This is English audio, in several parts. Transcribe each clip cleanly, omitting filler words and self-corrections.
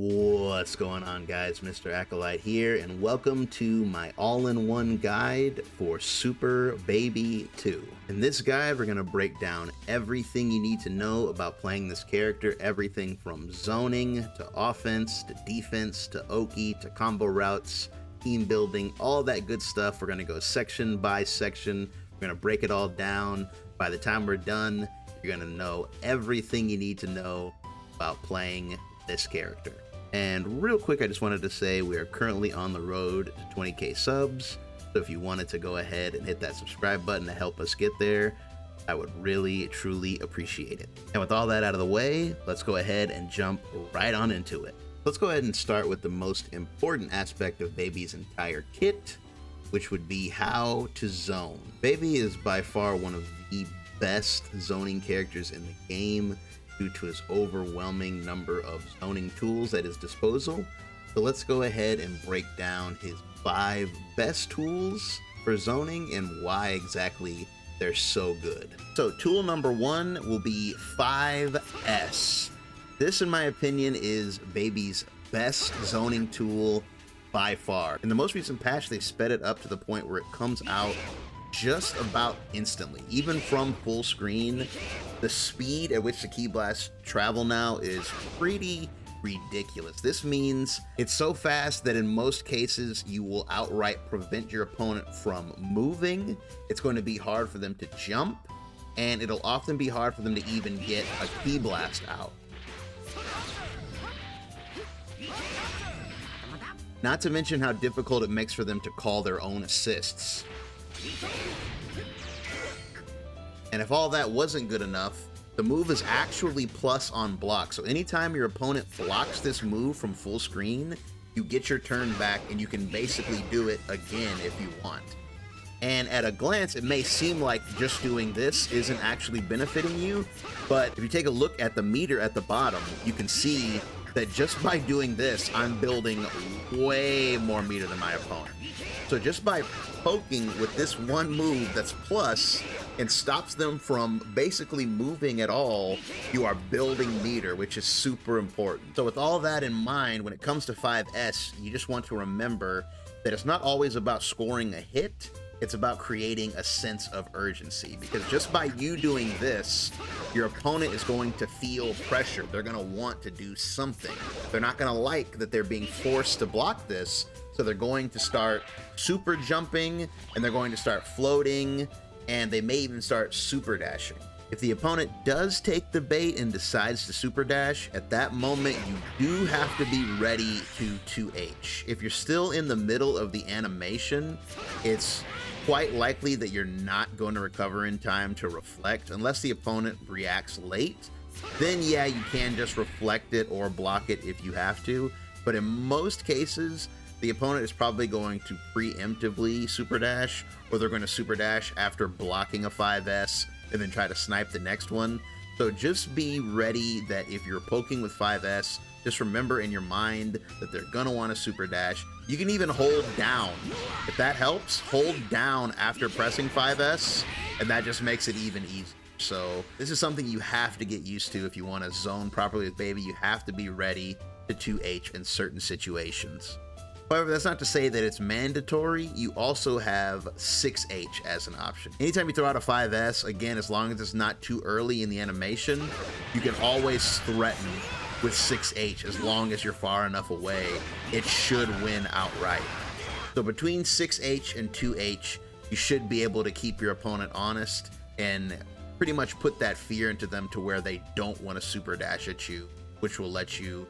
What's going on, guys? Mr. Acolyte here, and welcome to my all-in-one guide for Super Baby 2. In this guide, we're going to break down everything you need to know about playing this character, everything from zoning, to offense, to defense, to Oki, to combo routes, team building, all that good stuff. We're going to go section by section. We're going to break it all down. By the time we're done, you're going to know everything you need to know about playing this character. And real quick, I just wanted to say we are currently on the road to 20k subs, so if you wanted to go ahead and hit that subscribe button to help us get there, I would really truly appreciate it. And with all that out of the way, let's go ahead and jump right on into it. Let's go ahead and start with the most important aspect of Baby's entire kit, which would be how to zone. Baby is by far one of the best zoning characters in the game, due to his overwhelming number of zoning tools at his disposal. So let's go ahead and break down his 5 best tools for zoning and why exactly they're so good. So tool number 1 will be 5S. This, in my opinion, is Baby's best zoning tool by far. In the most recent patch, they sped it up to the point where it comes out just about instantly. Even from full screen, the speed at which the key blasts travel now is pretty ridiculous. This means it's so fast that in most cases you will outright prevent your opponent from moving. It's going to be hard for them to jump, and it'll often be hard for them to even get a key blast out. Not to mention how difficult it makes for them to call their own assists. And if all that wasn't good enough, the move is actually plus on block. So anytime your opponent blocks this move from full screen, you get your turn back and you can basically do it again if you want. And at a glance, it may seem like just doing this isn't actually benefiting you, but if you take a look at the meter at the bottom, you can see that just by doing this, I'm building way more meter than my opponent. So just by poking with this one move that's plus and stops them from basically moving at all, you are building meter, which is super important. So with all that in mind, when it comes to 5S, you just want to remember that it's not always about scoring a hit, it's about creating a sense of urgency. Because just by you doing this, your opponent is going to feel pressure. They're going to want to do something. They're not going to like that they're being forced to block this, so they're going to start super jumping, and they're going to start floating, and they may even start super dashing. If the opponent does take the bait and decides to super dash, at that moment you do have to be ready to 2H. If you're still in the middle of the animation, it's quite likely that you're not going to recover in time to reflect unless the opponent reacts late. Then yeah, you can just reflect it or block it if you have to, but in most cases the opponent is probably going to preemptively super dash, or they're going to super dash after blocking a 5S and then try to snipe the next one. So just be ready that if you're poking with 5S, just remember in your mind that they're gonna want to super dash. You can even hold down. If that helps, hold down after pressing 5S, and that just makes it even easier. So this is something you have to get used to if you want to zone properly with Baby. You have to be ready to 2H in certain situations. However, that's not to say that it's mandatory. You also have 6H as an option. Anytime you throw out a 5S, again, as long as it's not too early in the animation, you can always threaten with 6H as long as you're far enough away. It should win outright. So between 6H and 2H, you should be able to keep your opponent honest and pretty much put that fear into them to where they don't want to super dash at you, which will let you,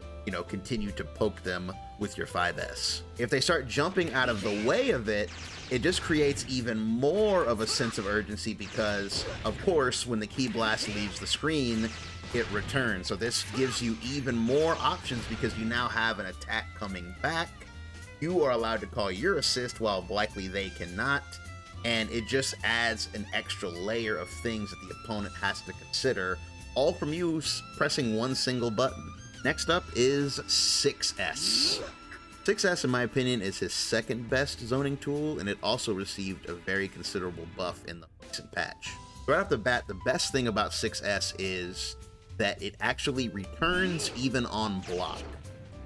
continue to poke them with your 5S. If they start jumping out of the way of it, it just creates even more of a sense of urgency because, of course, when the key blast leaves the screen, it returns. So this gives you even more options because you now have an attack coming back. You are allowed to call your assist while likely they cannot, and it just adds an extra layer of things that the opponent has to consider, all from you pressing one single button. Next up is 6S. 6S, in my opinion, is his second best zoning tool, and it also received a very considerable buff in the recent patch. Right off the bat, the best thing about 6S is that it actually returns even on block.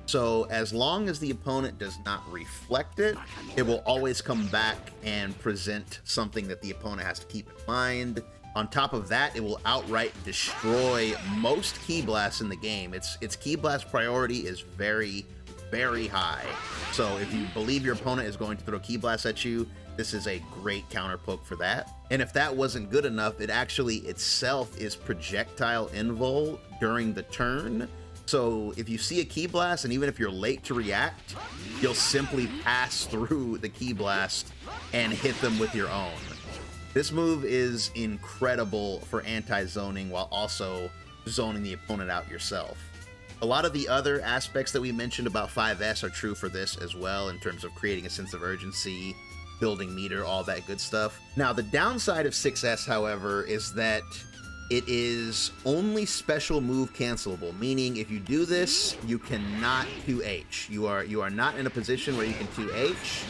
So as long as the opponent does not reflect it, it will always come back and present something that the opponent has to keep in mind. On top of that, it will outright destroy most Ki Blasts in the game. Its Ki Blast priority is very, very high. So if you believe your opponent is going to throw Ki Blasts at you, this is a great counter poke for that. And if that wasn't good enough, it actually itself is projectile invul during the turn. So if you see a Ki Blast, and even if you're late to react, you'll simply pass through the Ki Blast and hit them with your own. This move is incredible for anti-zoning while also zoning the opponent out yourself. A lot of the other aspects that we mentioned about 5S are true for this as well, in terms of creating a sense of urgency, building meter, all that good stuff. Now, the downside of 6S, however, is that it is only special move cancelable, meaning if you do this, you cannot 2H. You are not in a position where you can 2H,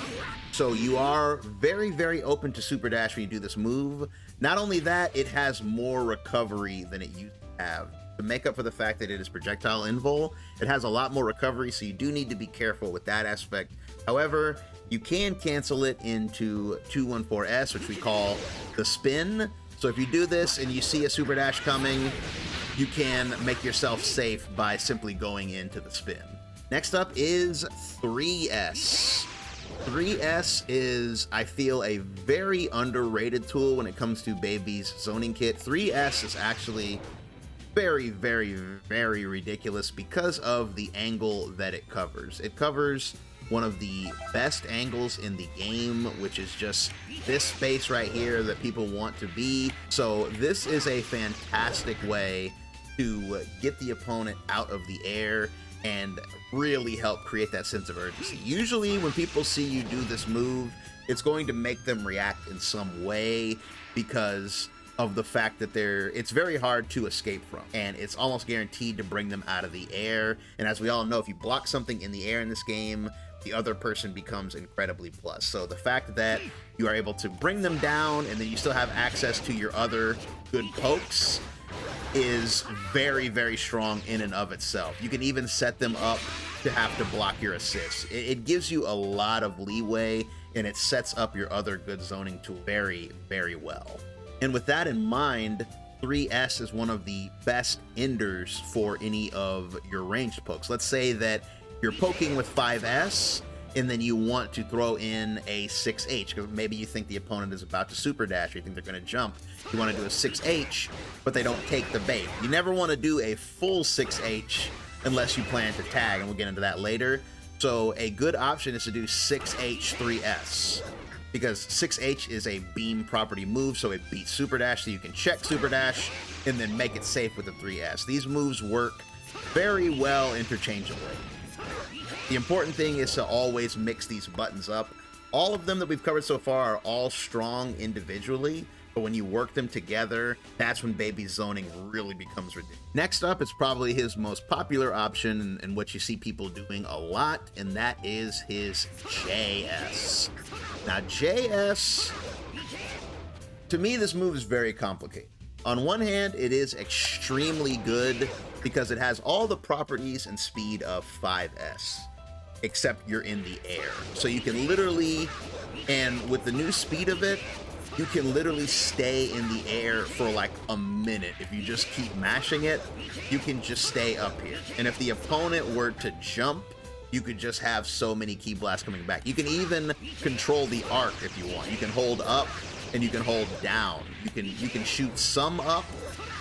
so you are very, very open to super dash when you do this move. Not only that, it has more recovery than it used to have. To make up for the fact that it is projectile invul, it has a lot more recovery, so you do need to be careful with that aspect. However, you can cancel it into 214S, which we call the spin. So if you do this and you see a super dash coming, you can make yourself safe by simply going into the spin. Next up is 3S. 3S is, I feel, a very underrated tool when it comes to Baby's zoning kit. 3S is actually very, very, very ridiculous because of the angle that it covers. It covers one of the best angles in the game, which is just this space right here that people want to be. So this is a fantastic way to get the opponent out of the air and really help create that sense of urgency. Usually when people see you do this move, it's going to make them react in some way because of the fact that it's very hard to escape from, and it's almost guaranteed to bring them out of the air. And as we all know, if you block something in the air in this game, the other person becomes incredibly plus. So the fact that you are able to bring them down and then you still have access to your other good pokes is very, very strong in and of itself. You can even set them up to have to block your assists. It gives you a lot of leeway, and it sets up your other good zoning tool very, very well. And with that in mind, 3S is one of the best enders for any of your ranged pokes. Let's say that you're poking with 5S, and then you want to throw in a 6H, because maybe you think the opponent is about to super dash, or you think they're going to jump. You want to do a 6H, but they don't take the bait. You never want to do a full 6H unless you plan to tag, and we'll get into that later. So a good option is to do 6H 3S, because 6H is a beam property move, so it beats super dash, so you can check super dash and then make it safe with the 3S. These moves work very well interchangeably. The important thing is to always mix these buttons up. All of them that we've covered so far are all strong individually, but when you work them together, that's when Baby's zoning really becomes ridiculous. Next up, it's probably his most popular option and what you see people doing a lot, and that is his JS. Now, JS, to me, this move is very complicated. On one hand, it is extremely good because it has all the properties and speed of 5S, except you're in the air. So you can literally, and with the new speed of it, you can literally stay in the air for like a minute. If you just keep mashing it, you can just stay up here. And if the opponent were to jump, you could just have so many Ki Blasts coming back. You can even control the arc if you want. You can hold up and you can hold down. You can shoot some up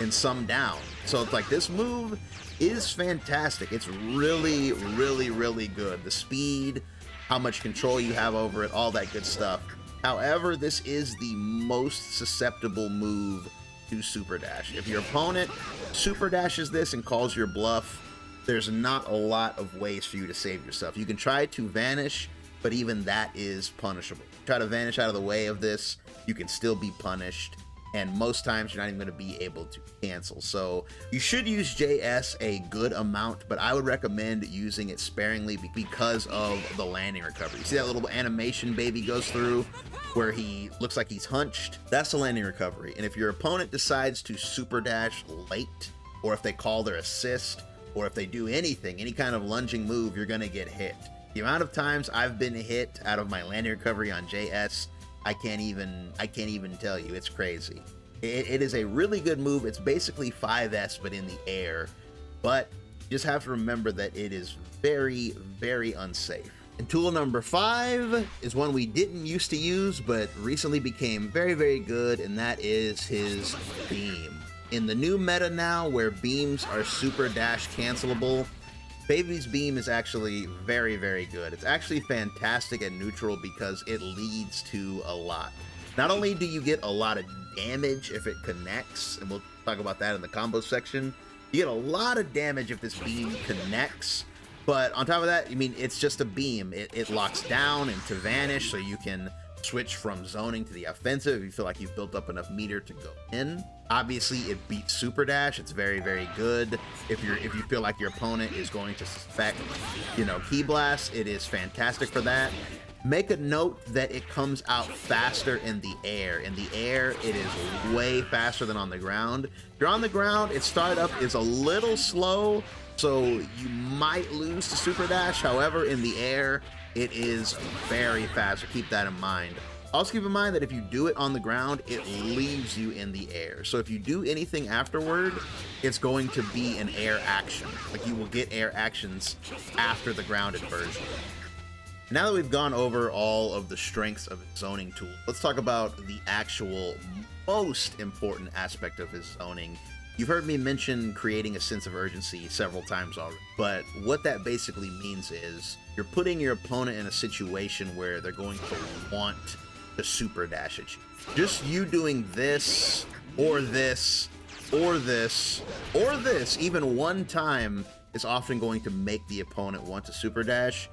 and some down. So it's like, this move is fantastic. It's really, really, really good. The speed, how much control you have over it, all that good stuff. However, this is the most susceptible move to super dash. If your opponent super dashes this and calls your bluff, there's not a lot of ways for you to save yourself. You can try to vanish, but even that is punishable. Try to vanish out of the way of this, you can still be punished, and most times you're not even going to be able to cancel. So you should use JS a good amount, but I would recommend using it sparingly because of the landing recovery. You see that little animation Baby goes through where he looks like he's hunched? That's the landing recovery. And if your opponent decides to super dash late, or if they call their assist, or if they do anything, any kind of lunging move, you're gonna get hit. The amount of times I've been hit out of my landing recovery on JS, I can't even tell you. It's crazy. It is a really good move. It's basically 5S but in the air, but you just have to remember that it is very, very unsafe. And tool number 5 is one we didn't used to use, but recently became very, very good, and that is his beam. In the new meta now, where beams are super dash cancelable, Baby's beam is actually very, very good. It's actually fantastic at neutral because it leads to a lot. Not only do you get a lot of damage if it connects, and we'll talk about that in the combo section, you get a lot of damage if this beam connects. But on top of that, I mean, it's just a beam. It locks down and to vanish, so you can switch from zoning to the offensive if you feel like you've built up enough meter to go in. Obviously, it beats Super Dash. It's very, very good. If you feel like your opponent is going to suspect, Ki Blast, it is fantastic for that. Make a note that it comes out faster in the air. In the air, it is way faster than on the ground. If you're on the ground, its startup is a little slow, so you might lose to Super Dash. However, in the air, it is very fast, so keep that in mind. Also keep in mind that if you do it on the ground, it leaves you in the air. So if you do anything afterward, it's going to be an air action. Like, you will get air actions after the grounded version. Now that we've gone over all of the strengths of his zoning tool, let's talk about the actual most important aspect of his zoning. You've heard me mention creating a sense of urgency several times already, but what that basically means is you're putting your opponent in a situation where they're going to want to super dash at you. Just you doing this, or this, or this, or this, even one time, is often going to make the opponent want to super dash,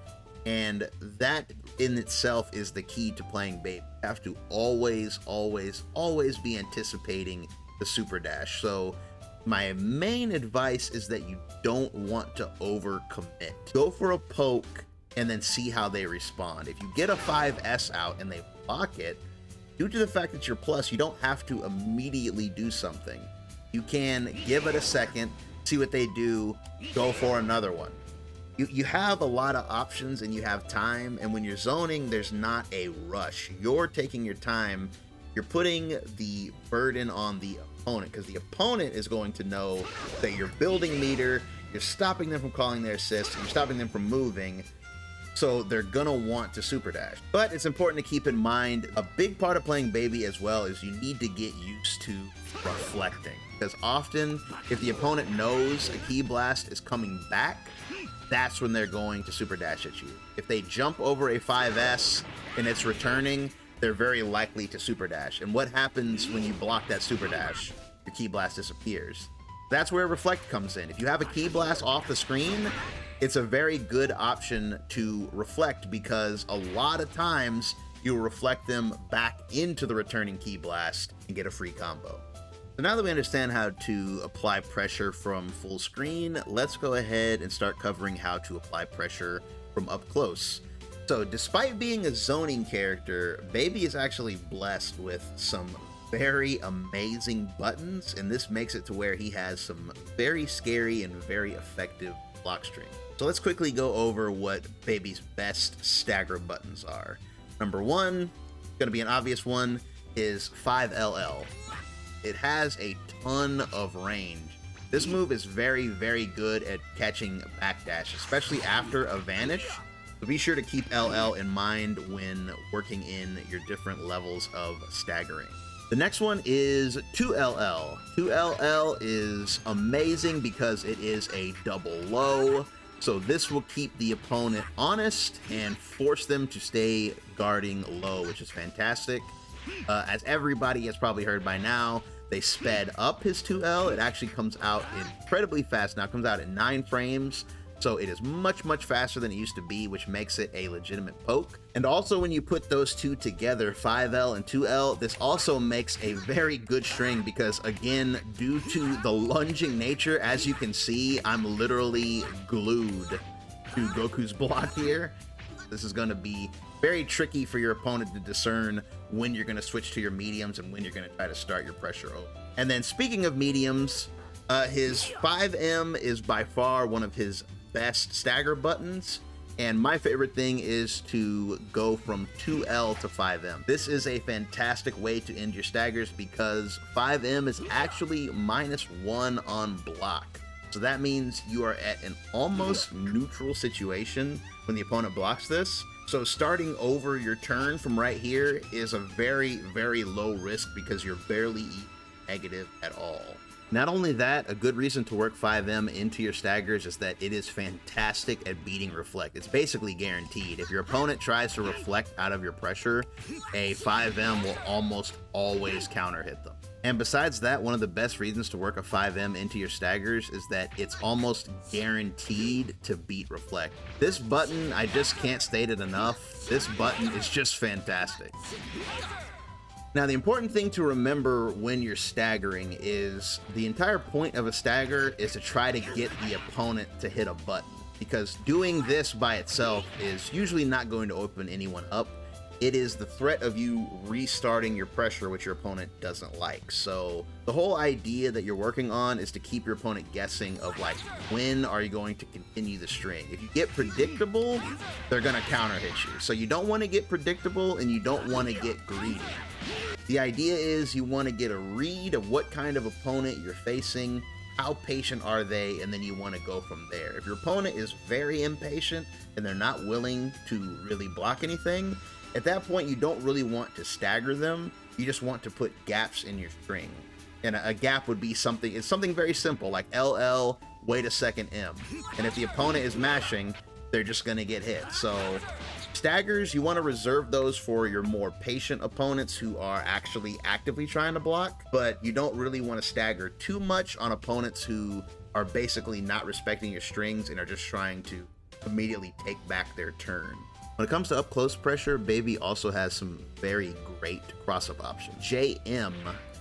and that in itself is the key to playing Baby. You have to always, always, always be anticipating the super dash. So my main advice is that you don't want to overcommit. Go for a poke and then see how they respond. If you get a 5S out and they block it, due to the fact that you're plus, you don't have to immediately do something. You can give it a second, see what they do, go for another one. You have a lot of options and you have time, and when you're zoning, there's not a rush. You're taking your time. You're putting the burden on the opponent, because the opponent is going to know that you're building meter, you're stopping them from calling their assist, you're stopping them from moving, so they're gonna want to super dash. But it's important to keep in mind, a big part of playing Baby as well is you need to get used to reflecting, because often if the opponent knows a Ki Blast is coming back, that's when they're going to super dash at you. If they jump over a 5S and it's returning, they're very likely to super dash. And what happens when you block that super dash? Your Ki Blast disappears. That's where Reflect comes in. If you have a Ki Blast off the screen, it's a very good option to reflect, because a lot of times you'll reflect them back into the returning Ki Blast and get a free combo. So now that we understand how to apply pressure from full screen, let's go ahead and start covering how to apply pressure from up close. So despite being a zoning character, Baby is actually blessed with some very amazing buttons, and this makes it to where he has some very scary and very effective block string. So let's quickly go over what Baby's best stagger buttons are. Number one, going to be an obvious one, is 5LL. It has a ton of range. This move is very, very good at catching backdash, especially after a vanish. So be sure to keep LL in mind when working in your different levels of staggering. The next one is 2LL. 2LL is amazing because it is a double low. So this will keep the opponent honest and force them to stay guarding low, which is fantastic. As everybody has probably heard by now, they sped up his 2L. It actually comes out incredibly fast now. It comes out in 9 frames. So it is much, much faster than it used to be, which makes it a legitimate poke. And also when you put those two together, 5L and 2L, this also makes a very good string because, again, due to the lunging nature, as you can see, I'm literally glued to Goku's block here. This is going to be very tricky for your opponent to discern when you're going to switch to your mediums and when you're going to try to start your pressure over. And then speaking of mediums, His 5M is by far one of his best stagger buttons, and my favorite thing is to go from 2L to 5M. This is a fantastic way to end your staggers because 5M is actually -1 on block. So that means you are at an almost neutral situation when the opponent blocks this. So starting over your turn from right here is a very, very low risk because you're barely negative at all. Not only that, a good reason to work 5M into your staggers is that it is fantastic at beating reflect. It's basically guaranteed. If your opponent tries to reflect out of your pressure, a 5M will almost always counter hit them. And besides that, one of the best reasons to work a 5M into your staggers is that it's almost guaranteed to beat reflect. This button, I just can't state it enough. This button is just fantastic. Now, the important thing to remember when you're staggering is the entire point of a stagger is to try to get the opponent to hit a button, because doing this by itself is usually not going to open anyone up. It is the threat of you restarting your pressure, which your opponent doesn't like. So the whole idea that you're working on is to keep your opponent guessing of like, when are you going to continue the string? If you get predictable, they're going to counter hit you. So you don't want to get predictable and you don't want to get greedy. The idea is you want to get a read of what kind of opponent you're facing, how patient are they, and then you want to go from there. If your opponent is very impatient and they're not willing to really block anything, at that point you don't really want to stagger them. You just want to put gaps in your string. And a gap would be something, it's something very simple like LL, wait a second M. And if the opponent is mashing, they're just going to get hit. So staggers, you want to reserve those for your more patient opponents who are actually actively trying to block, but you don't really want to stagger too much on opponents who are basically not respecting your strings and are just trying to immediately take back their turn. When it comes to up close pressure, Baby also has some very great cross-up options. JM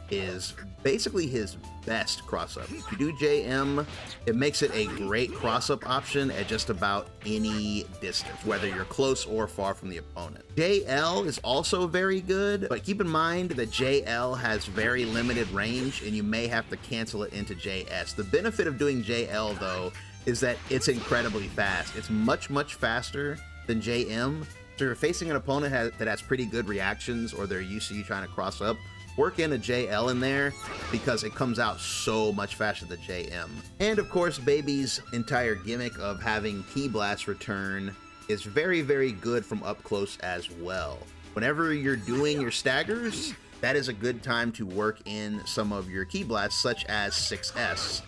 is basically his best cross-up. If you do JM, it makes it a great cross-up option at just about any distance, whether you're close or far from the opponent. JL is also very good, but keep in mind that JL has very limited range and you may have to cancel it into JS. The benefit of doing JL though is that it's incredibly fast. It's much, much faster than JM. So you're facing an opponent that has pretty good reactions or they're used to you trying to cross up, work in a JL in there because it comes out so much faster than JM. And of course, Baby's entire gimmick of having Key Blast return is very, very good from up close as well. Whenever you're doing your staggers, that is a good time to work in some of your Key Blasts, such as 6S.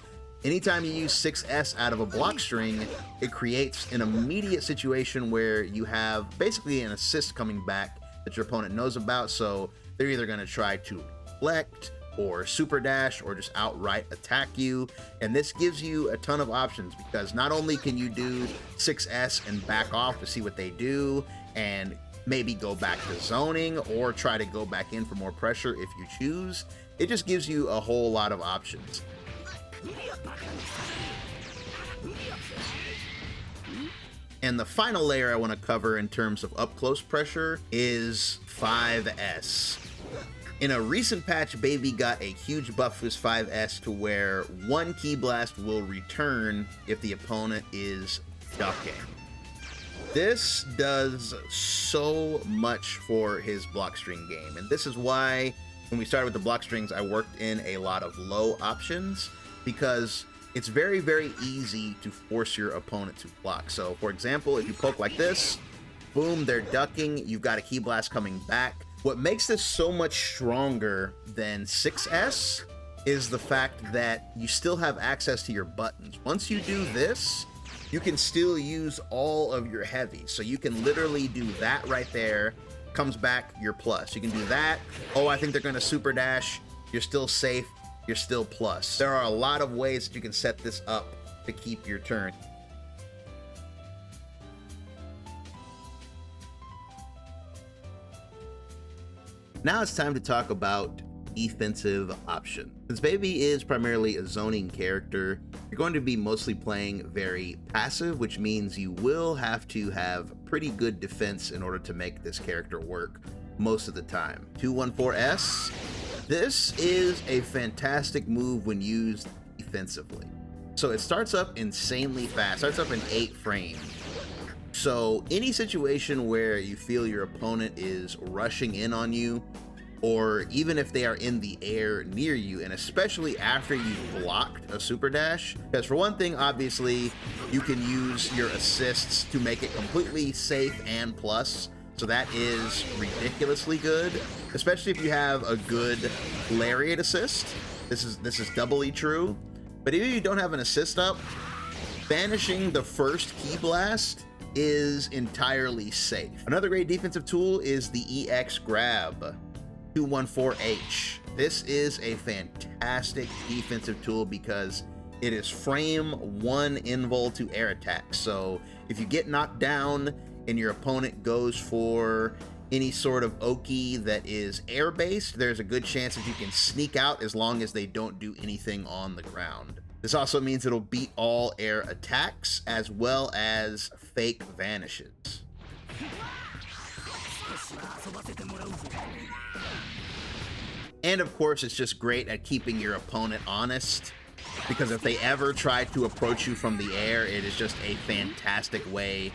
Anytime you use 6S out of a block string, it creates an immediate situation where you have basically an assist coming back that your opponent knows about, so they're either going to try to reflect or super dash or just outright attack you. And this gives you a ton of options because not only can you do 6S and back off to see what they do and maybe go back to zoning or try to go back in for more pressure if you choose, it just gives you a whole lot of options. And the final layer I want to cover in terms of up close pressure is 5S. In a recent patch, Baby got a huge buff to his 5S to where one Key Blast will return if the opponent is ducking. This does so much for his block string game, and this is why when we started with the block strings, I worked in a lot of low options because it's very, very easy to force your opponent to block. So for example, if you poke like this, boom, they're ducking, you've got a Key Blast coming back. What makes this so much stronger than 6S is the fact that you still have access to your buttons. Once you do this, you can still use all of your heavies. So you can literally do that right there, comes back, you're plus. You can do that, oh, I think they're gonna super dash, you're still safe, you're still plus. There are a lot of ways that you can set this up to keep your turn. Now it's time to talk about defensive option. Since Baby is primarily a zoning character, you're going to be mostly playing very passive, which means you will have to have pretty good defense in order to make this character work most of the time. 214S. This is a fantastic move when used defensively. So it starts up insanely fast, starts up in 8 frames. So any situation where you feel your opponent is rushing in on you, or even if they are in the air near you, and especially after you've blocked a super dash, because for one thing, obviously, you can use your assists to make it completely safe and plus, so that is ridiculously good, especially if you have a good lariat assist. This is doubly true. But if you don't have an assist up, banishing the first Ki Blast is entirely safe. Another great defensive tool is the EX Grab 214H. This is a fantastic defensive tool because it is frame 1 invul to air attack. So if you get knocked down and your opponent goes for any sort of Oki that is air-based, there's a good chance that you can sneak out as long as they don't do anything on the ground. This also means it'll beat all air attacks as well as fake vanishes. And of course, it's just great at keeping your opponent honest, because if they ever try to approach you from the air, it is just a fantastic way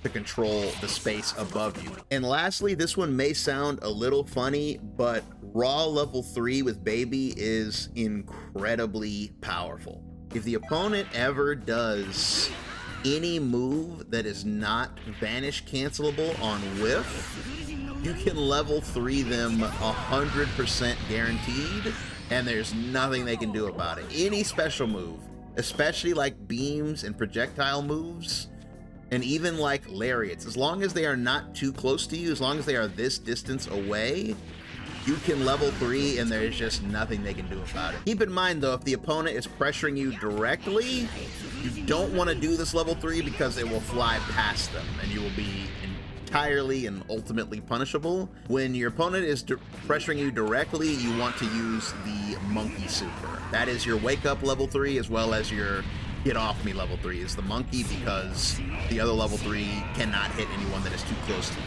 to control the space above you. And lastly, this one may sound a little funny, but raw level 3 with Baby is incredibly powerful. If the opponent ever does any move that is not vanish cancelable on whiff, you can level 3 them 100% guaranteed, and there's nothing they can do about it. Any special move, especially like beams and projectile moves, and even like lariats, as long as they are not too close to you, as long as they are this distance away, you can level 3 and there's just nothing they can do about it. Keep in mind though, if the opponent is pressuring you directly, you don't want to do this level 3 because it will fly past them and you will be entirely and ultimately punishable. When your opponent is pressuring you directly, you want to use the Monkey Super. That is your wake up level 3 as well as your get off me level 3 is the Monkey, because the other level 3 cannot hit anyone that is too close to you.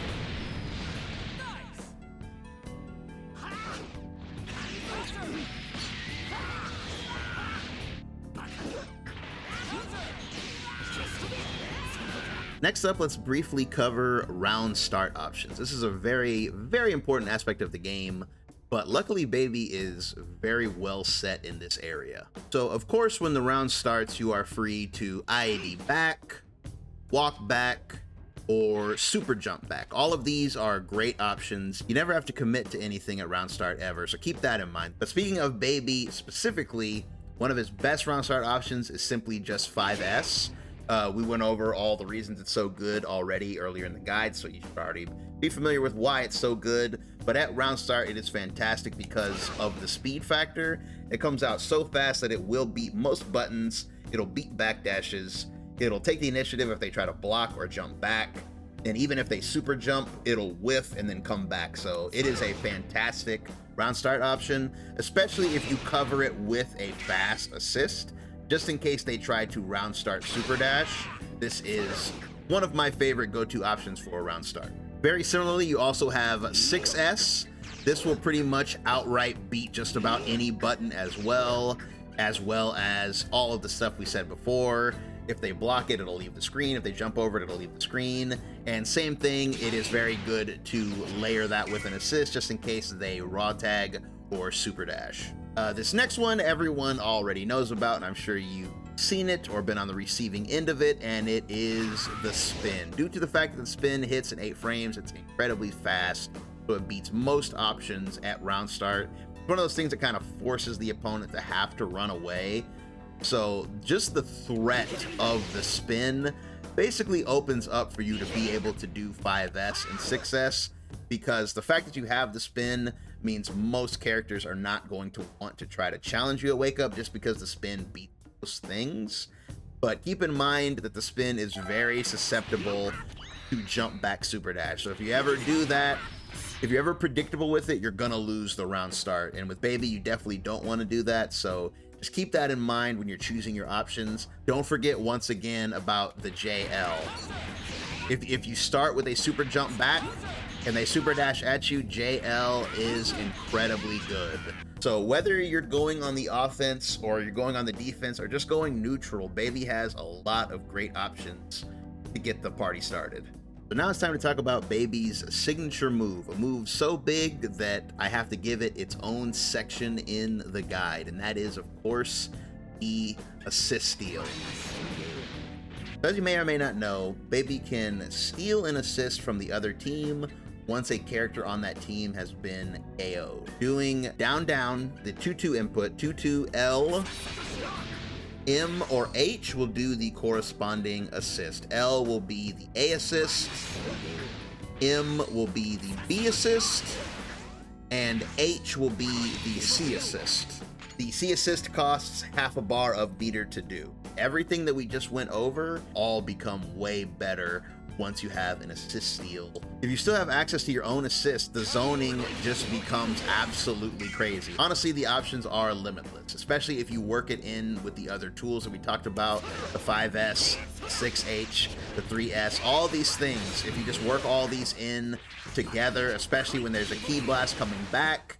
Next up, let's briefly cover round start options. This is a very, very important aspect of the game, but luckily Baby is very well set in this area. So of course, when the round starts, you are free to IAD back, walk back, or super jump back. All of these are great options. You never have to commit to anything at round start ever, so keep that in mind. But speaking of Baby specifically, one of his best round start options is simply just 5S. We went over all the reasons it's so good already earlier in the guide, so you should already be familiar with why it's so good. But at round start, it is fantastic because of the speed factor. It comes out so fast that it will beat most buttons. It'll beat backdashes. It'll take the initiative if they try to block or jump back. And even if they super jump, it'll whiff and then come back. So it is a fantastic round start option, especially if you cover it with a fast assist. Just in case they try to round start super dash, this is one of my favorite go-to options for a round start. Very similarly, you also have 6S. This will pretty much outright beat just about any button as well as all of the stuff we said before. If they block it, it'll leave the screen. If they jump over it, it'll leave the screen. And same thing, it is very good to layer that with an assist just in case they raw tag or super dash. This next one everyone already knows about, and I'm sure you've seen it or been on the receiving end of it, and it is the spin. Due to the fact that the spin hits in 8 frames, it's incredibly fast, so it beats most options at round start. It's one of those things that kind of forces the opponent to have to run away. So just the threat of the spin basically opens up for you to be able to do 5S and 6S, because the fact that you have the spin means most characters are not going to want to try to challenge you at wake up just because the spin beats those things. But keep in mind that the spin is very susceptible to jump back super dash. So if you ever do that, if you're ever predictable with it, you're gonna lose the round start. And with Baby, you definitely don't want to do that. So just keep that in mind when you're choosing your options. Don't forget once again about the JL. If you start with a super jump back and they super dash at you, JL is incredibly good. So whether you're going on the offense or you're going on the defense or just going neutral, Baby has a lot of great options to get the party started. So now it's time to talk about Baby's signature move, a move so big that I have to give it its own section in the guide, and that is, of course, the assist steal. As you may or may not know, Baby can steal an assist from the other team once a character on that team has been KO'd. Doing down, the 2-2 input, 2-2 L, M or H will do the corresponding assist. L will be the A assist, M will be the B assist, and H will be the C assist. The C assist costs half a bar of beater to do. Everything that we just went over all become way better once you have an assist steal. If you still have access to your own assist, the zoning just becomes absolutely crazy. Honestly, the options are limitless, especially if you work it in with the other tools that we talked about, the 5S, 6H, the 3S, all these things. If you just work all these in together, especially when there's a key blast coming back,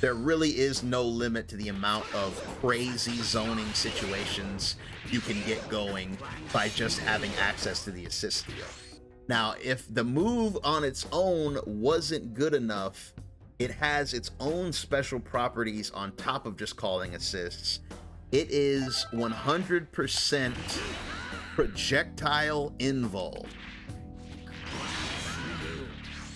there really is no limit to the amount of crazy zoning situations you can get going by just having access to the assist steal. Now, if the move on its own wasn't good enough, it has its own special properties on top of just calling assists. It is 100% projectile invul.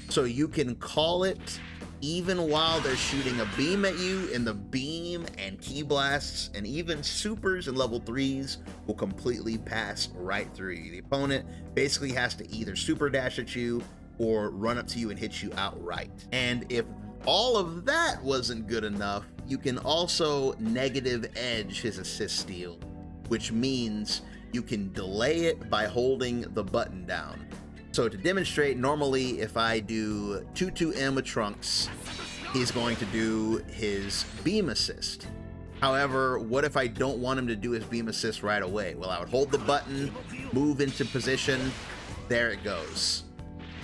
So you can call it even while they're shooting a beam at you, and the beam and key blasts and even supers and level 3s will completely pass right through you. The opponent basically has to either super dash at you or run up to you and hit you outright. And if all of that wasn't good enough, you can also negative edge his assist steal, which means you can delay it by holding the button down. So to demonstrate, normally if I do 2-2M with Trunks, he's going to do his beam assist. However, what if I don't want him to do his beam assist right away? Well, I would hold the button, move into position, there it goes.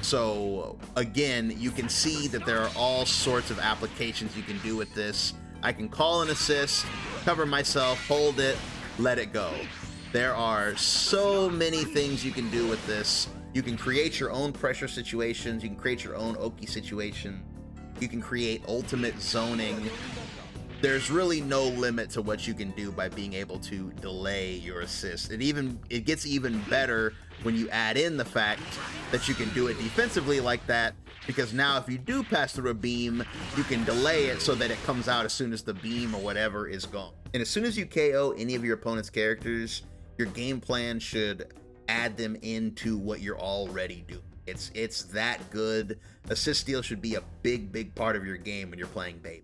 So again, you can see that there are all sorts of applications you can do with this. I can call an assist, cover myself, hold it, let it go. There are so many things you can do with this. You can create your own pressure situations. You can create your own Oki situation. You can create ultimate zoning. There's really no limit to what you can do by being able to delay your assist. It gets even better when you add in the fact that you can do it defensively like that, because now if you do pass through a beam, you can delay it so that it comes out as soon as the beam or whatever is gone. And as soon as you KO any of your opponent's characters, your game plan should add them into what you're already doing. It's that good. Assist steal should be a big part of your game when you're playing Baby.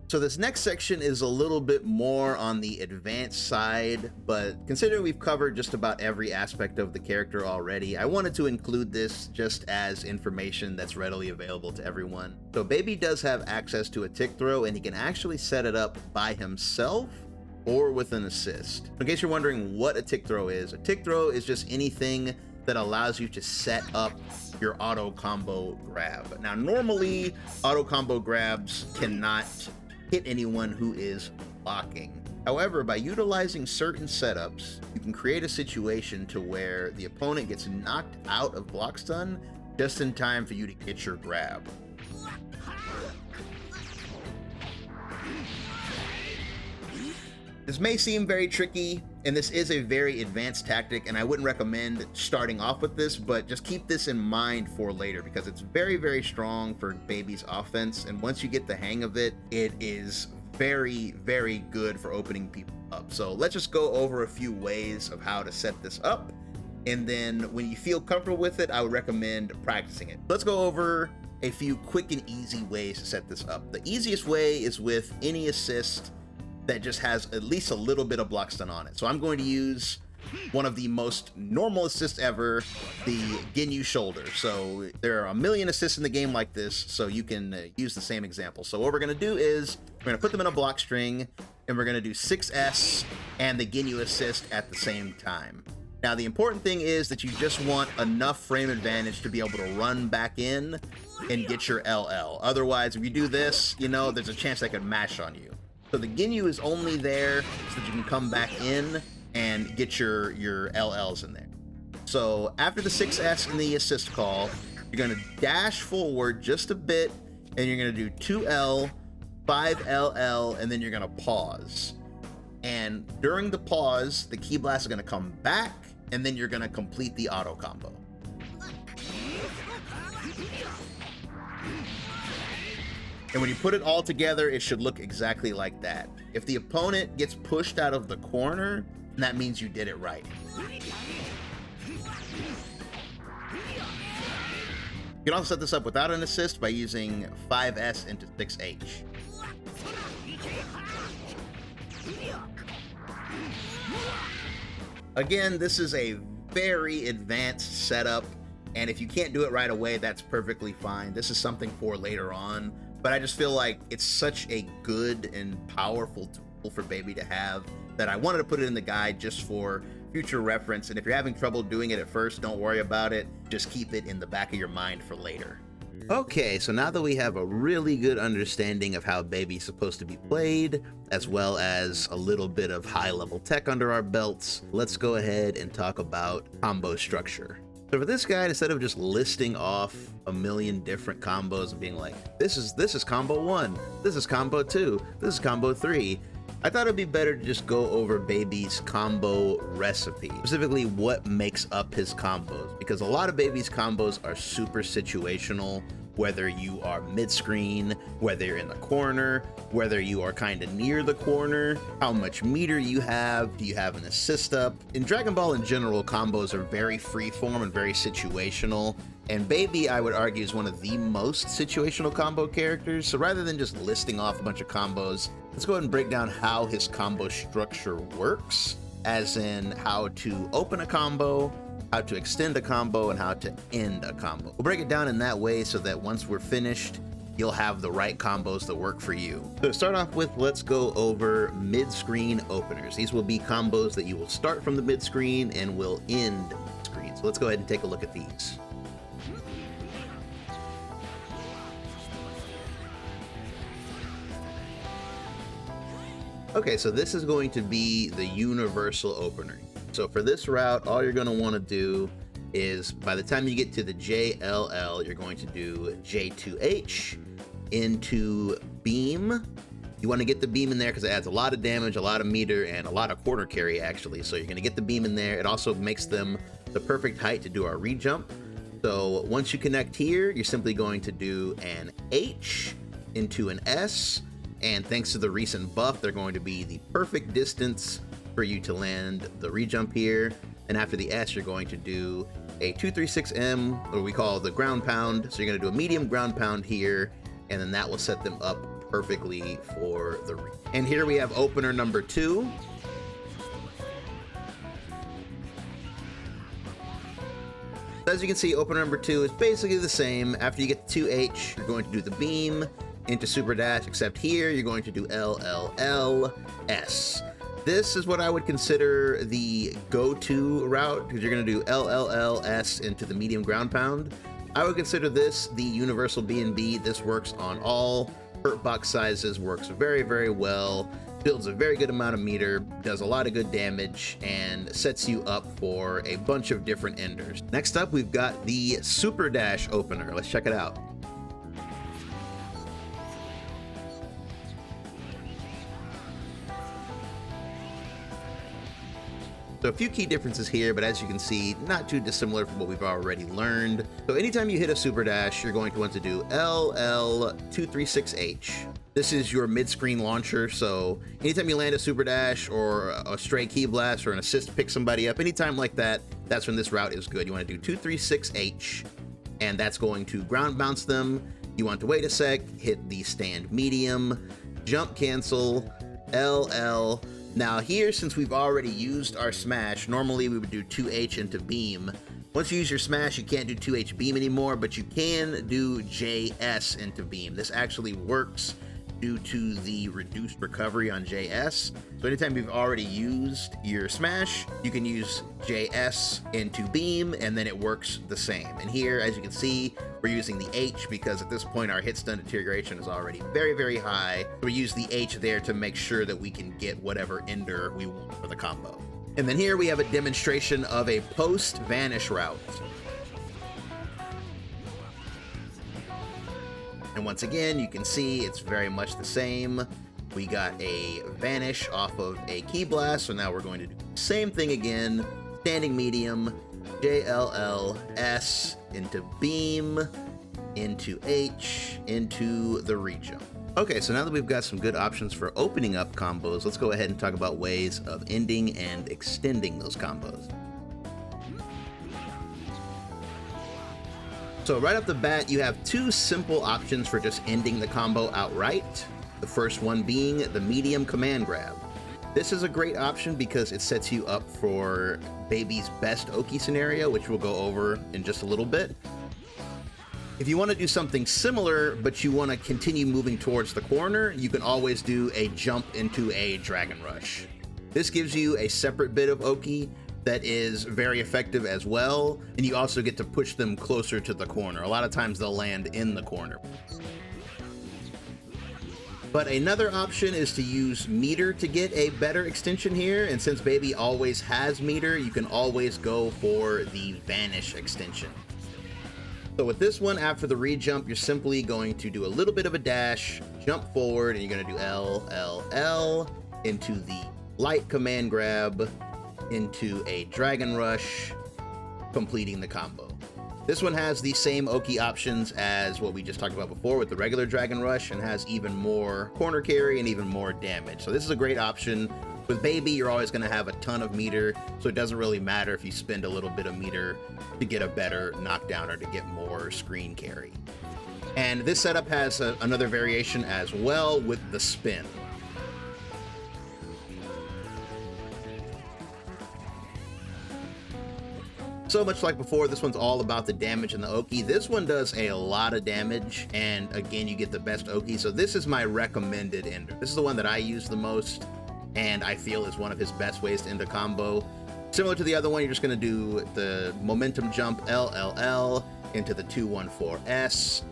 So this next section is a little bit more on the advanced side, but considering we've covered just about every aspect of the character already, I wanted to include this just as information that's readily available to everyone. So Baby does have access to a tick throw, and he can actually set it up by himself or with an assist. In case you're wondering what a tick throw is, a tick throw is just anything that allows you to set up your auto combo grab. Now, normally auto combo grabs cannot hit anyone who is blocking. However, by utilizing certain setups, you can create a situation to where the opponent gets knocked out of block stun just in time for you to get your grab. This may seem very tricky, and this is a very advanced tactic, and I wouldn't recommend starting off with this, but just keep this in mind for later, because it's very strong for Baby's offense, and once you get the hang of it, it is very good for opening people up. So let's just go over a few ways of how to set this up, and then when you feel comfortable with it, I would recommend practicing it. Let's go over a few quick and easy ways to set this up. The easiest way is with any assist that just has at least a little bit of block stun on it. So I'm going to use one of the most normal assists ever, the Ginyu shoulder. So there are a million assists in the game like this, so you can use the same example. So what we're going to do is we're going to put them in a block string, and we're going to do 6S and the Ginyu assist at the same time. Now, the important thing is that you just want enough frame advantage to be able to run back in and get your LL. Otherwise, if you do this, you know, there's a chance they could mash on you. So the Ginyu is only there so that you can come back in and get your LLs in there. So after the 6S and the assist call, you're going to dash forward just a bit, and you're going to do 2L, 5LL, and then you're going to pause. And during the pause, the Ki Blast is going to come back, and then you're going to complete the auto combo. And when you put it all together, it should look exactly like that. If the opponent gets pushed out of the corner, that means you did it right. You can also set this up without an assist by using 5S into 6H. Again, this is a very advanced setup, and if you can't do it right away, that's perfectly fine. This is something for later on, but I just feel like it's such a good and powerful tool for Baby to have that I wanted to put it in the guide just for future reference. And if you're having trouble doing it at first, don't worry about it. Just keep it in the back of your mind for later. Okay, so now that we have a really good understanding of how Baby's supposed to be played, as well as a little bit of high-level tech under our belts, let's go ahead and talk about combo structure. So for this guide, instead of just listing off a million different combos and being like, this is combo 1, this is combo 2, this is combo 3, I thought it'd be better to just go over Baby's combo recipe, specifically what makes up his combos, because a lot of Baby's combos are super situational, whether you are mid-screen, whether you're in the corner, whether you are kind of near the corner, how much meter you have, do you have an assist up. In Dragon Ball in general, combos are very freeform and very situational, and Baby, I would argue, is one of the most situational combo characters. So rather than just listing off a bunch of combos, let's go ahead and break down how his combo structure works, as in how to open a combo, how to extend a combo, and how to end a combo. We'll break it down in that way so that once we're finished, you'll have the right combos that work for you. So to start off with, let's go over mid-screen openers. These will be combos that you will start from the mid-screen and will end mid-screen. So let's go ahead and take a look at these. Okay, so this is going to be the universal opener. So for this route, all you're going to want to do is, by the time you get to the JLL, you're going to do J2H into beam. You want to get the beam in there because it adds a lot of damage, a lot of meter, and a lot of corner carry, actually. So you're going to get the beam in there. It also makes them the perfect height to do our re-jump. So once you connect here, you're simply going to do an H into an S. And thanks to the recent buff, they're going to be the perfect distance for you to land the re-jump here. And after the S, you're going to do a 236M, or we call the ground pound. So you're going to do a medium ground pound here, and then that will set them up perfectly for the re. And here we have opener number 2. As you can see, opener number 2 is basically the same. After you get the 2H, you're going to do the beam into super dash, except here you're going to do LLLS. This is what I would consider the go-to route, because you're going to do LLLS into the medium ground pound. I would consider this the universal B&B. This works on all hurt box sizes, works very, very well, builds a very good amount of meter, does a lot of good damage, and sets you up for a bunch of different enders. Next up, we've got the super dash opener. Let's check it out. So a few key differences here, but as you can see, not too dissimilar from what we've already learned. So anytime you hit a super dash, you're going to want to do LL236H. This is your mid-screen launcher, so anytime you land a super dash or a stray Ki Blast or an assist pick somebody up, anytime like that, that's when this route is good. You want to do 236H, and that's going to ground bounce them. You want to wait a sec, hit the stand medium, jump cancel, LL. Now here, since we've already used our smash, normally we would do 2H into beam. Once you use your smash, you can't do 2H beam anymore, but you can do JS into beam. This actually works due to the reduced recovery on JS. So anytime you've already used your smash, you can use JS into beam and then it works the same. And here, as you can see, we're using the H because at this point our hit stun deterioration is already very, very high. We use the H there to make sure that we can get whatever ender we want for the combo. And then here we have a demonstration of a post vanish route. And once again, you can see it's very much the same. We got a vanish off of a key blast, so now we're going to do the same thing again. Standing medium, JLL, into beam, into H, into the rejump. Okay, so now that we've got some good options for opening up combos, let's go ahead and talk about ways of ending and extending those combos. So right off the bat, you have two simple options for just ending the combo outright. The first one being the medium command grab. This is a great option because it sets you up for Baby's best Oki scenario, which we'll go over in just a little bit. If you want to do something similar, but you want to continue moving towards the corner, you can always do a jump into a Dragon Rush. This gives you a separate bit of Oki that is very effective as well, and you also get to push them closer to the corner. A lot of times they'll land in the corner. But another option is to use meter to get a better extension here, and since Baby always has meter, you can always go for the vanish extension. So with this one, after the rejump, you're simply going to do a little bit of a dash, jump forward, and you're going to do L, L, L into the light command grab, into a Dragon Rush, completing the combo. This one has the same Oki options as what we just talked about before with the regular Dragon Rush and has even more corner carry and even more damage. So this is a great option. With Baby, you're always going to have a ton of meter, so it doesn't really matter if you spend a little bit of meter to get a better knockdown or to get more screen carry. And this setup has another variation as well with the spin. So much like before, this one's all about the damage and the Oki. This one does a lot of damage, and again, you get the best Oki. So this is my recommended ender. This is the one that I use the most, and I feel is one of his best ways to end a combo. Similar to the other one, you're just gonna do the momentum jump LLL into the 214S,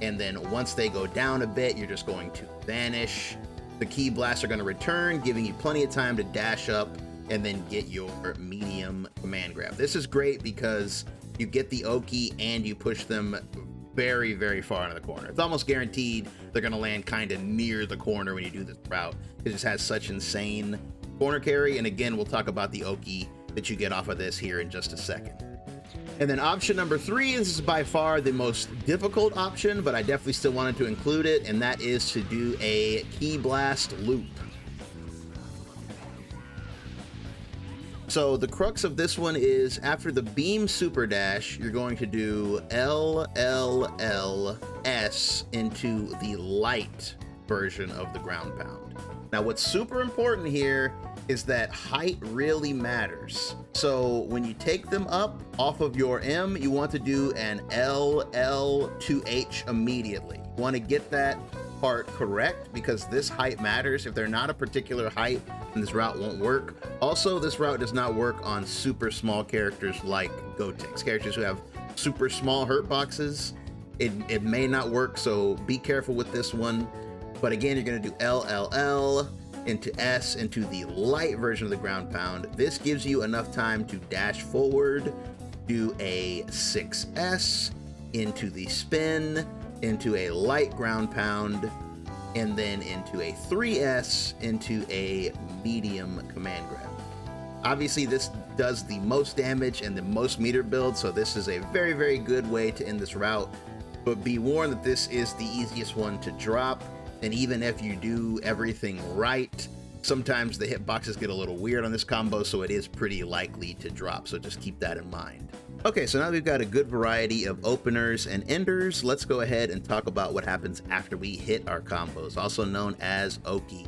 and then once they go down a bit, you're just going to vanish. The key blasts are gonna return, giving you plenty of time to dash up and then get your medium command grab. This is great because you get the Oki and you push them very, very far into the corner. It's almost guaranteed they're gonna land kind of near the corner when you do this route. It just has such insane corner carry, and again, we'll talk about the Oki that you get off of this here in just a second. And then option number 3, this is by far the most difficult option, but I definitely still wanted to include it, and that is to do a key blast loop. So the crux of this one is after the beam super dash, you're going to do LLLS into the light version of the ground pound. Now what's super important here is that height really matters. So when you take them up off of your M, you want to do an LL to H immediately. You want to get that part correct because this height matters. If they're not a particular height, then this route won't work. Also, this route does not work on super small characters like Gotenks, characters who have super small hurt boxes. It may not work, so be careful with this one. But again, you're gonna do LLL into S into the light version of the ground pound. This gives you enough time to dash forward, do a 6S into the spin, into a light ground pound, and then into a 3S into a medium command grab. Obviously, this does the most damage and the most meter build, so this is a very, very good way to end this route. But be warned that this is the easiest one to drop, and even if you do everything right, sometimes the hitboxes get a little weird on this combo, so it is pretty likely to drop, so just keep that in mind. Okay, so now we've got a good variety of openers and enders. Let's go ahead and talk about what happens after we hit our combos, also known as Oki.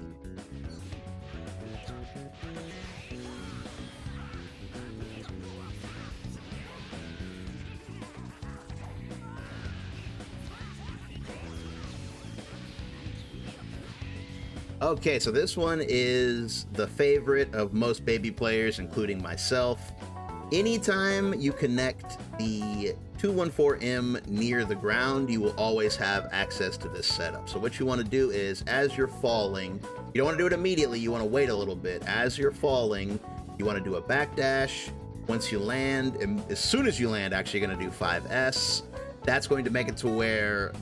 Okay, so this one is the favorite of most baby players, including myself. Anytime you connect the 214M near the ground, you will always have access to this setup. So what you want to do is, as you're falling, you don't want to do it immediately, you want to wait a little bit. As you're falling, you want to do a backdash. Once you land, and as soon as you land, actually, you're going to do 5S. That's going to make it to where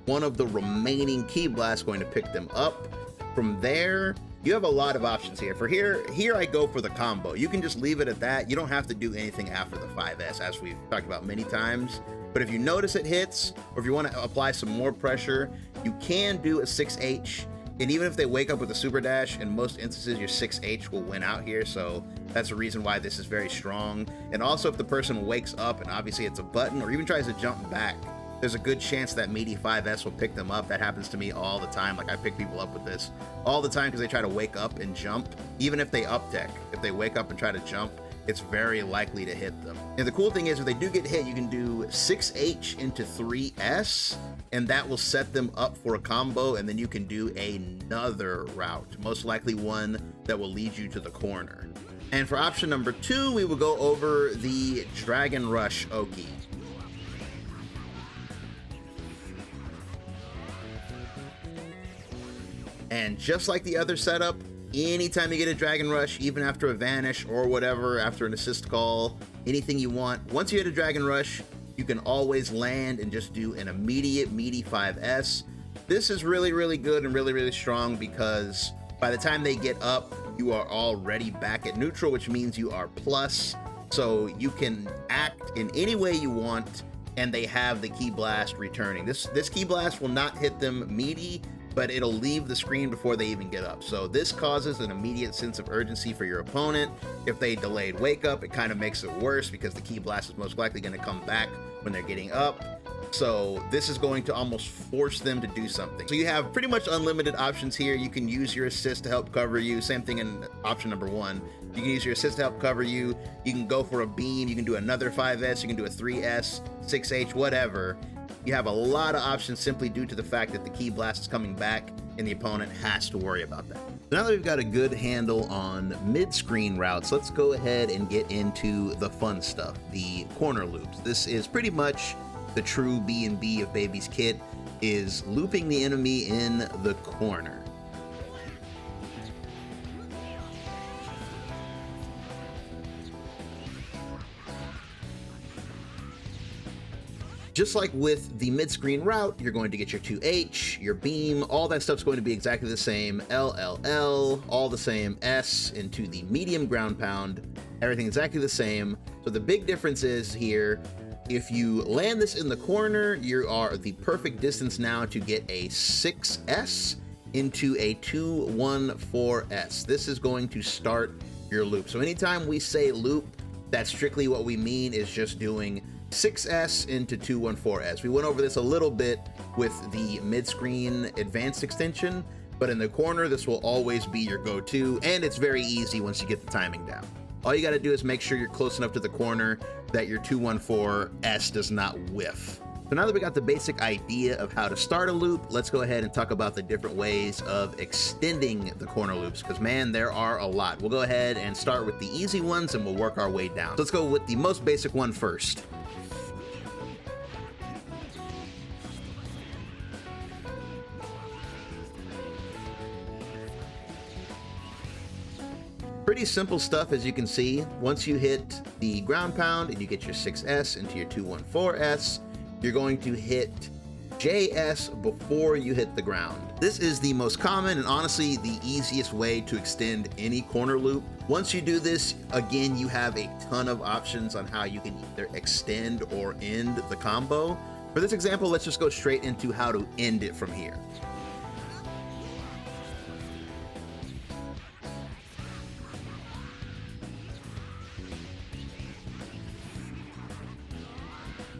one of the remaining key blasts is going to pick them up. From there, you have a lot of options here. For here I go for the combo. You can just leave it at that. You don't have to do anything after the 5S, as we've talked about many times. But if you notice it hits, or if you want to apply some more pressure, you can do a 6H. And even if they wake up with a super dash, in most instances, your 6H will win out here. So that's a reason why this is very strong. And also, if the person wakes up and obviously it's a button, or even tries to jump back, there's a good chance that meaty 5S will pick them up. That happens to me all the time. Like, I pick people up with this all the time because they try to wake up and jump. Even if they up tech, if they wake up and try to jump, it's very likely to hit them. And the cool thing is, if they do get hit, you can do 6H into 3S, and that will set them up for a combo, and then you can do another route, most likely one that will lead you to the corner. And for option number 2, we will go over the Dragon Rush Oki. And just like the other setup, anytime you get a Dragon Rush, even after a vanish or whatever, after an assist call, anything you want, once you hit a Dragon Rush, you can always land and just do an immediate meaty 5S. This is really, really good and really, really strong because by the time they get up, you are already back at neutral, which means you are plus. So you can act in any way you want, and they have the Ki Blast returning. This Ki Blast will not hit them meaty, but it'll leave the screen before they even get up. So this causes an immediate sense of urgency for your opponent. If they delayed wake up, it kind of makes it worse because the Ki Blast is most likely going to come back when they're getting up. So this is going to almost force them to do something. So you have pretty much unlimited options here. You can use your assist to help cover you. Same thing in option number 1. You can use your assist to help cover you. You can go for a beam. You can do another 5S. You can do a 3S, 6H, whatever. You have a lot of options simply due to the fact that the Ki Blast is coming back and the opponent has to worry about that. So now that we've got a good handle on mid-screen routes, let's go ahead and get into the fun stuff, the corner loops. This is pretty much the true B&B of Baby's kit, is looping the enemy in the corner. Just like with the mid-screen route, you're going to get your 2H, your beam, all that stuff's going to be exactly the same. LLL, all the same. S into the medium ground pound, everything exactly the same. So the big difference is here, if you land this in the corner, you are the perfect distance now to get a 6S into a 214S. This is going to start your loop. So anytime we say loop, that's strictly what we mean is just doing 6S into 214S. We went over this a little bit with the mid-screen advanced extension, but in the corner, this will always be your go-to, and it's very easy once you get the timing down. All you gotta do is make sure you're close enough to the corner that your 214S does not whiff. So now that we got the basic idea of how to start a loop, let's go ahead and talk about the different ways of extending the corner loops, because man, there are a lot. We'll go ahead and start with the easy ones and we'll work our way down. So let's go with the most basic one first. Pretty simple stuff, as you can see. Once you hit the ground pound and you get your 6S into your 214S, you're going to hit JS before you hit the ground. This is the most common and honestly the easiest way to extend any corner loop. Once you do this, again, you have a ton of options on how you can either extend or end the combo. For this example, let's just go straight into how to end it from here.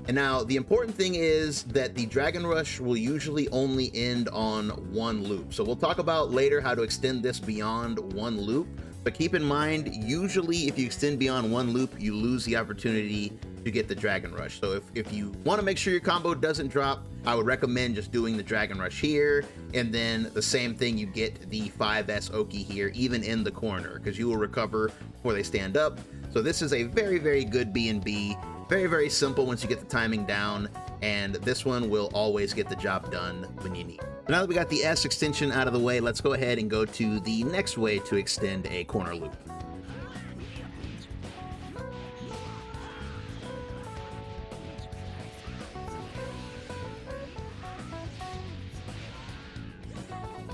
And now the important thing is that the Dragon Rush will usually only end on one loop. So we'll talk about later how to extend this beyond one loop, but keep in mind, usually if you extend beyond one loop, you lose the opportunity to get the Dragon Rush. So if you want to make sure your combo doesn't drop, I would recommend just doing the Dragon Rush here, and then the same thing, you get the 5S Oki here, even in the corner, because you will recover before they stand up. So this is a very, very good B&B. Very, very simple once you get the timing down, and this one will always get the job done when you need. So now that we got the S extension out of the way, let's go ahead and go to the next way to extend a corner loop.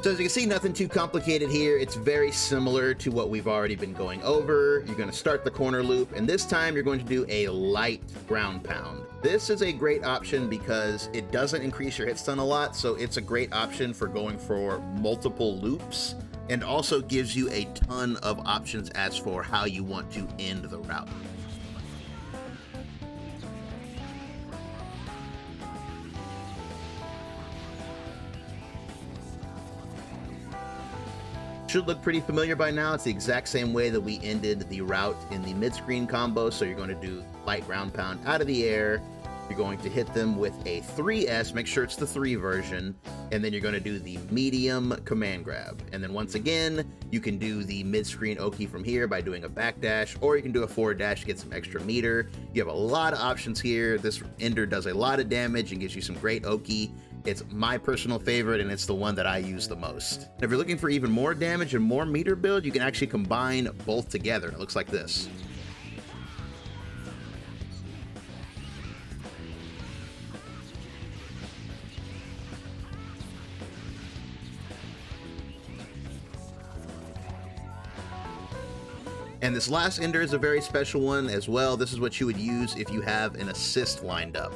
So as you can see, nothing too complicated here. It's very similar to what we've already been going over. You're going to start the corner loop, and this time you're going to do a light ground pound. This is a great option because it doesn't increase your hit stun a lot, so it's a great option for going for multiple loops, and also gives you a ton of options as for how you want to end the route. Should look pretty familiar by now. It's the exact same way that we ended the route in the mid-screen combo. So you're going to do light ground pound out of the air. You're going to hit them with a 3S, make sure it's the 3 version, and then you're going to do the medium command grab. And then once again, you can do the mid-screen Oki from here by doing a backdash, or you can do a forward dash to get some extra meter. You have a lot of options here. This ender does a lot of damage and gives you some great Oki. It's my personal favorite, and it's the one that I use the most. If you're looking for even more damage and more meter build, you can actually combine both together. It looks like this. And this last ender is a very special one as well. This is what you would use if you have an assist lined up.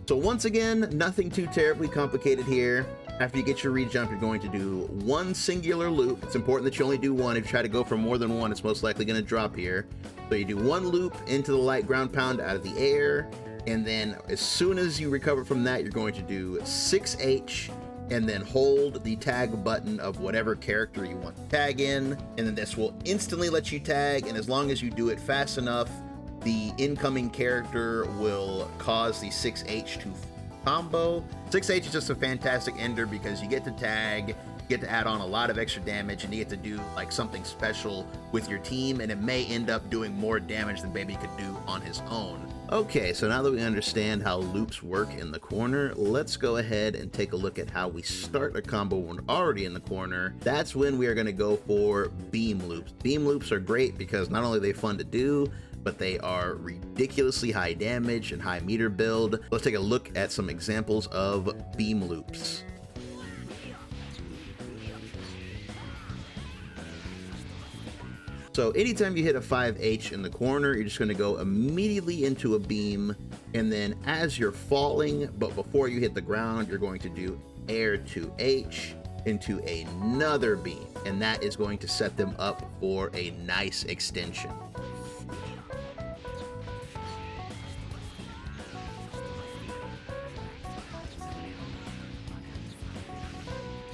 So once again, nothing too terribly complicated here. After you get your re-jump, you're going to do one singular loop. It's important that you only do one. If you try to go for more than one, it's most likely going to drop here. So you do one loop into the light ground pound out of the air, and then as soon as you recover from that, you're going to do 6H, and then hold the tag button of whatever character you want to tag in, and then this will instantly let you tag, and as long as you do it fast enough, the incoming character will cause the 6H to combo. 6H is just a fantastic ender because you get to tag, you get to add on a lot of extra damage, and you get to do like something special with your team, and it may end up doing more damage than Baby could do on his own. Okay, so now that we understand how loops work in the corner, let's go ahead and take a look at how we start a combo when we're already in the corner. That's when we are going to go for beam loops. Beam loops are great because not only are they fun to do, but they are ridiculously high damage and high meter build. Let's take a look at some examples of beam loops. So anytime you hit a 5H in the corner, you're just going to go immediately into a beam, and then as you're falling, but before you hit the ground, you're going to do air to H into another beam, and that is going to set them up for a nice extension.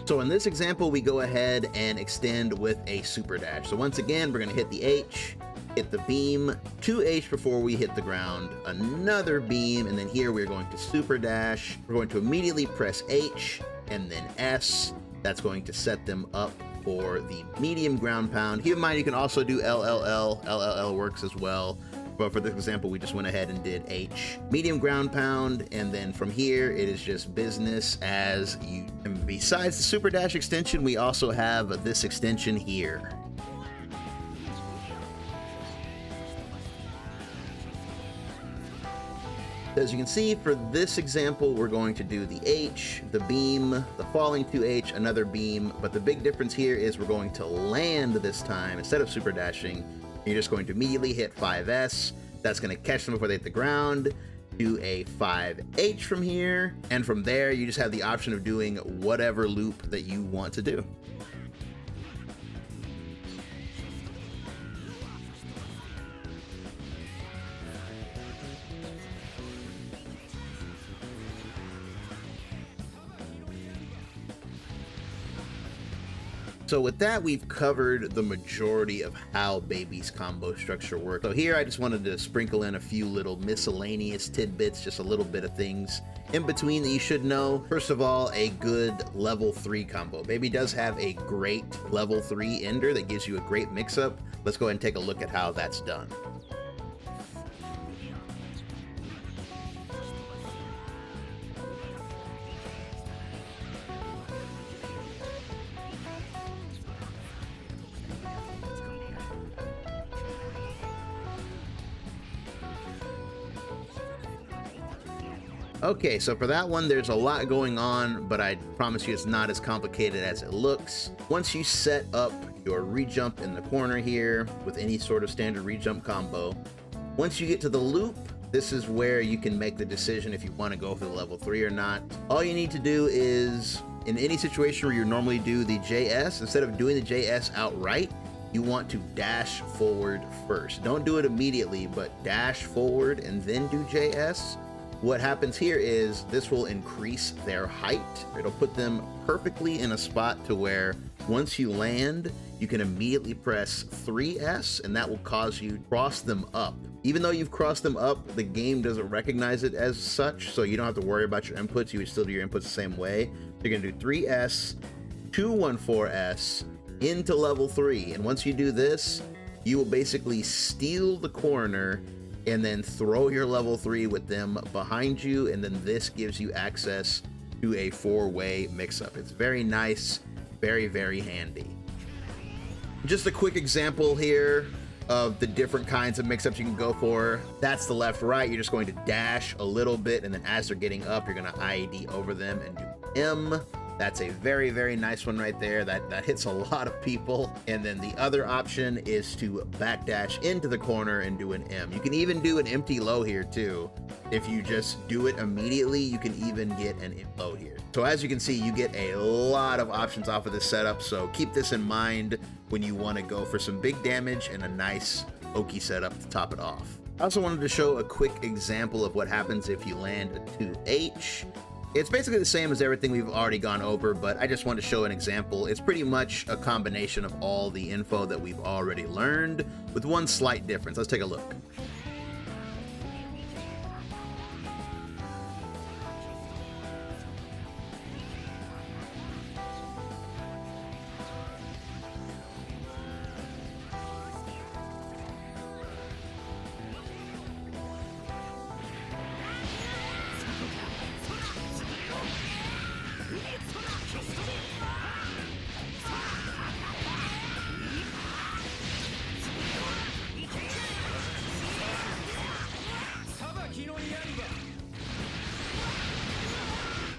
So in this example, we go ahead and extend with a super dash. So once again, we're going to hit the H, hit the beam, 2H before we hit the ground, another beam, and then here we're going to super dash. We're going to immediately press H and then S. That's going to set them up for the medium ground pound. Keep in mind, you can also do LLL. LLL works as well. But for this example, we just went ahead and did H. Medium ground pound, and then from here, it is just business as you. And besides the super dash extension, we also have this extension here. As you can see, for this example, we're going to do the H, the beam, the falling 2H, another beam, but the big difference here is we're going to land this time instead of super dashing. You're just going to immediately hit 5S. That's going to catch them before they hit the ground. Do a 5H from here, and from there, you just have the option of doing whatever loop that you want to do. So with that, we've covered the majority of how Baby's combo structure works. So here I just wanted to sprinkle in a few little miscellaneous tidbits, just a little bit of things in between that you should know. First of all, a good level 3 combo. Baby does have a great level 3 ender that gives you a great mix-up. Let's go ahead and take a look at how that's done. Okay, so for that one, there's a lot going on, but I promise you it's not as complicated as it looks. Once you set up your rejump in the corner here with any sort of standard rejump combo, once you get to the loop, this is where you can make the decision if you want to go for the level 3 or not. All you need to do is, in any situation where you normally do the JS, instead of doing the JS outright, you want to dash forward first. Don't do it immediately, but dash forward and then do JS. What happens here is this will increase their height. It'll put them perfectly in a spot to where once you land, you can immediately press 3S and that will cause you to cross them up. Even though you've crossed them up, the game doesn't recognize it as such, so you don't have to worry about your inputs. You would still do your inputs the same way. You're gonna do 3S, 214S into level 3. And once you do this, you will basically steal the corner and then throw your level 3 with them behind you, and then this gives you access to a 4-way mix-up. It's very nice, very, very handy. Just a quick example here of the different kinds of mix-ups you can go for. That's the left-right. You're just going to dash a little bit, and then as they're getting up, you're going to IED over them and do M. That's a very, very nice one right there. That hits a lot of people. And then the other option is to backdash into the corner and do an M. You can even do an empty low here too. If you just do it immediately, you can even get an empty low here. So as you can see, you get a lot of options off of this setup. So keep this in mind when you want to go for some big damage and a nice Oki setup to top it off. I also wanted to show a quick example of what happens if you land a 2H. It's basically the same as everything we've already gone over, but I just wanted to show an example. It's pretty much a combination of all the info that we've already learned with one slight difference. Let's take a look.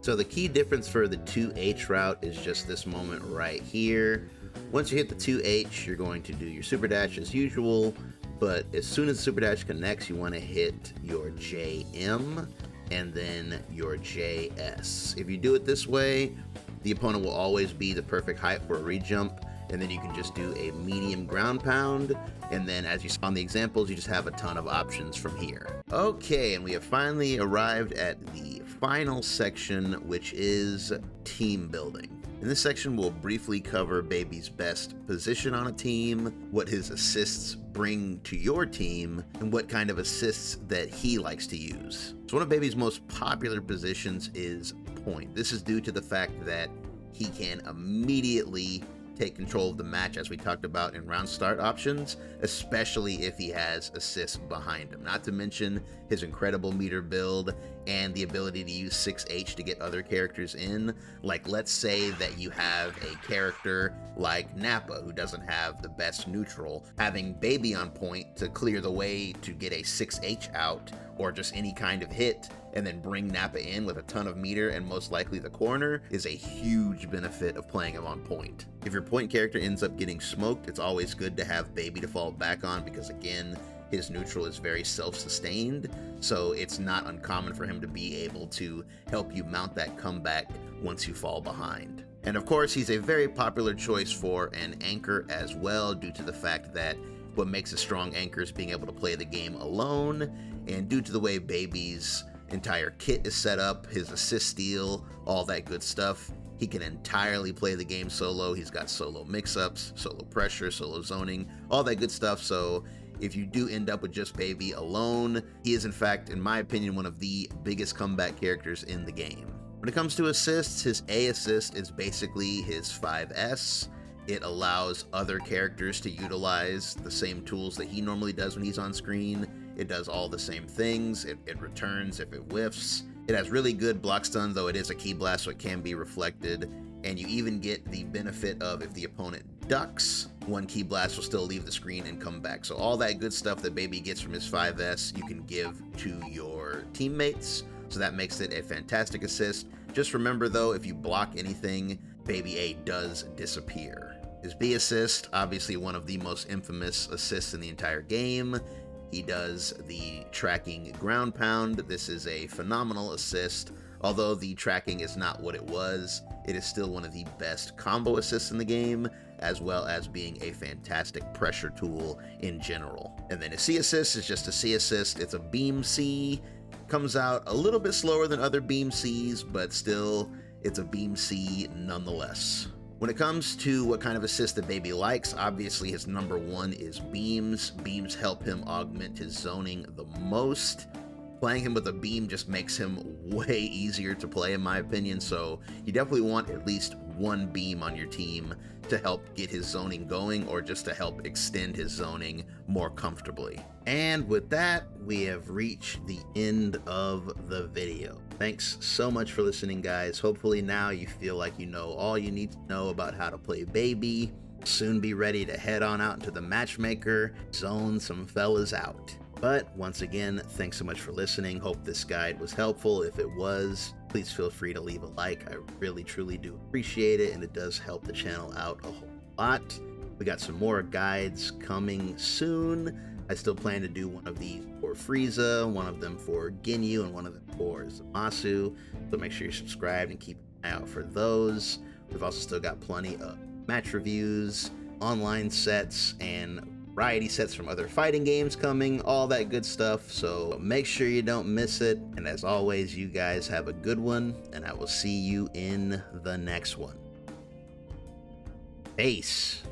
So the key difference for the 2H route is just this moment right here. Once you hit the 2H, you're going to do your super dash as usual, but as soon as the super dash connects, you want to hit your JM and then your JS. If you do it this way, the opponent will always be the perfect height for a rejump, and then you can just do a medium ground pound, and then as you saw on the examples, you just have a ton of options from here. Okay, and we have finally arrived at the final section, which is team building. In this section, we'll briefly cover Baby's best position on a team, what his assists bring to your team, and what kind of assists that he likes to use. So one of Baby's most popular positions is point. This is due to the fact that he can immediately take control of the match, as we talked about in round start options, especially if he has assists behind him. Not to mention his incredible meter build and the ability to use 6H to get other characters in. Like, let's say that you have a character like Nappa who doesn't have the best neutral. Having Baby on point to clear the way to get a 6H out or just any kind of hit and then bring Nappa in with a ton of meter and most likely the corner is a huge benefit of playing him on point. If your point character ends up getting smoked, it's always good to have Baby to fall back on because, again, his neutral is very self-sustained, so it's not uncommon for him to be able to help you mount that comeback once you fall behind. And of course, he's a very popular choice for an anchor as well, due to the fact that what makes a strong anchor is being able to play the game alone, and due to the way Baby's entire kit is set up, his assist steal, all that good stuff, He can entirely play the game solo. He's got solo mix-ups, solo pressure, solo zoning, all that good stuff. So if you do end up with just Baby alone, he is in fact, in my opinion, one of the biggest comeback characters in the game. When it comes to assists, his A assist is basically his 5S. It allows other characters to utilize the same tools that he normally does when he's on screen. It does all the same things. It returns if it whiffs. It has really good block stun, though it is a key blast, so it can be reflected. And you even get the benefit of if the opponent ducks, one key blast will still leave the screen and come back. So all that good stuff that Baby gets from his 5S, you can give to your teammates. So that makes it a fantastic assist. Just remember though, if you block anything, Baby A does disappear. His B assist, obviously one of the most infamous assists in the entire game. He does the tracking ground pound. This is a phenomenal assist. Although the tracking is not what it was, it is still one of the best combo assists in the game, as well as being a fantastic pressure tool in general. And then his C assist is just a C assist. It's a beam C. Comes out a little bit slower than other beam Cs, but still, it's a beam C nonetheless. When it comes to what kind of assist that Baby likes, obviously his number one is beams. Beams help him augment his zoning the most. Playing him with a beam just makes him way easier to play in my opinion, so you definitely want at least one beam on your team to help get his zoning going or just to help extend his zoning more comfortably. And with that, we have reached the end of the video. Thanks so much for listening, guys. Hopefully now you feel like you know all you need to know about how to play Baby. Soon be ready to head on out into the matchmaker, zone some fellas out. But once again, thanks so much for listening. Hope this guide was helpful. If it was, please feel free to leave a like. I really, truly do appreciate it, and it does help the channel out a whole lot. We got some more guides coming soon. I still plan to do one of these for Frieza, one of them for Ginyu, and one of them for Zamasu. So make sure you're subscribed and keep an eye out for those. We've also still got plenty of match reviews, online sets, and variety sets from other fighting games coming, all that good stuff. So make sure you don't miss it. And as always, you guys have a good one, and I will see you in the next one. Peace.